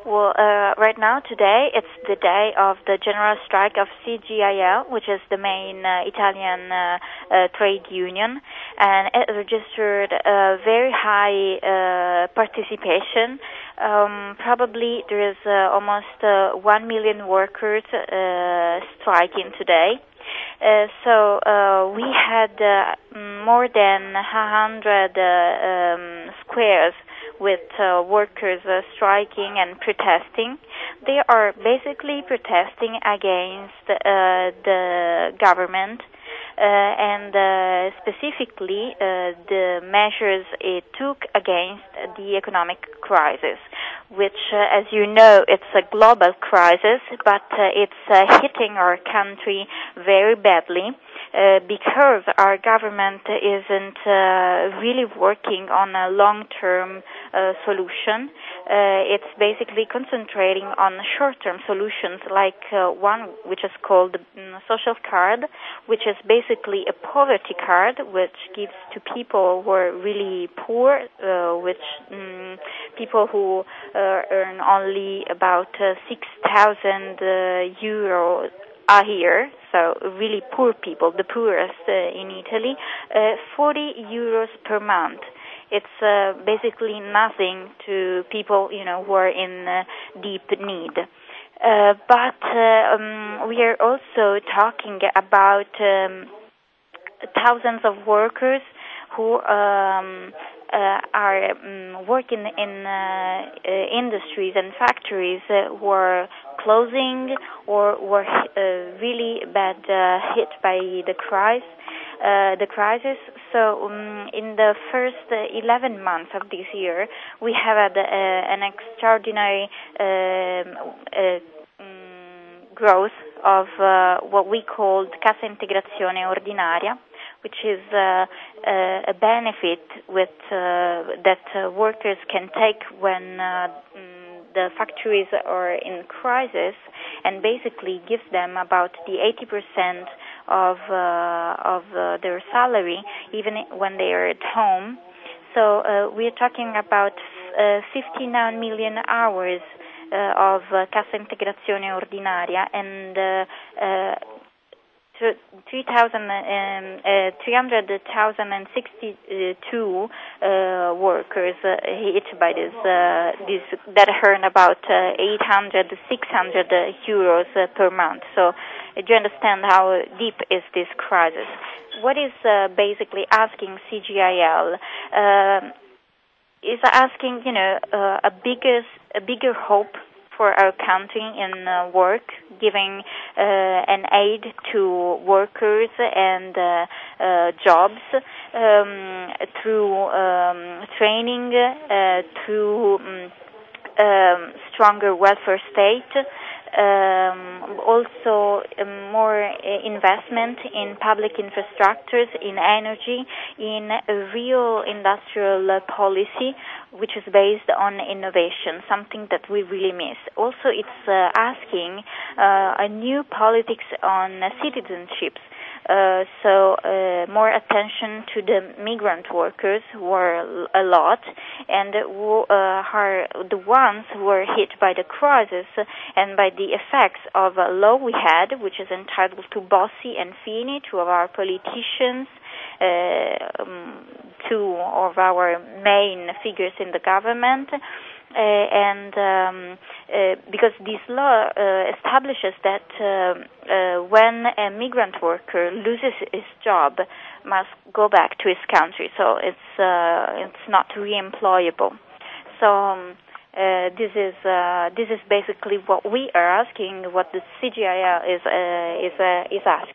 Well, right now, today, it's the day of the general strike of CGIL, which is the main Italian trade union, and it registered a very high participation. Probably there is almost 1 million workers striking today. So we had more than 100 squares with workers striking and protesting. They are basically protesting against the government and specifically the measures it took against the economic crisis, which, as you know, it's a global crisis, but it's hitting our country very badly. Because our government isn't really working on a long-term solution. It's basically concentrating on short-term solutions like one which is called the social card, which is basically a poverty card which gives to people who are really poor, people who earn only about 6,000 euros a year, so really poor people, the poorest in Italy, 40 euros per month. It's basically nothing to people, who are in deep need. But we are also talking about thousands of workers who are working in industries and factories who are closing or were really bad hit by the crisis. So in the first 11 months of this year, we have had an extraordinary growth of what we called Cassa Integrazione Ordinaria, which is a benefit that workers can take when the factories are in crisis, and basically gives them about the 80% of their salary, even when they are at home. So we are talking about 59 million hours of Cassa Integrazione Ordinaria and 300,062 workers hit by this that earn about 800, 600 euros per month. So do you understand how deep is this crisis? What is basically asking CGIL is asking, a bigger hope for our country in work, giving an aid to workers and jobs through training, through stronger welfare state, also more investment in public infrastructures, in energy, in a real industrial policy which is based on innovation, something that we really miss. Also, it's asking a new politics on citizenships. So more attention to the migrant workers who are a lot and who are the ones who are hit by the crisis and by the effects of a law we had, which is entitled to Bossi and Fini, two of our politicians, two of our main figures in the government. Because this law establishes that when a migrant worker loses his job, must go back to his country, so it's not re-employable. So this is basically what we are asking, what the CGIL is asking.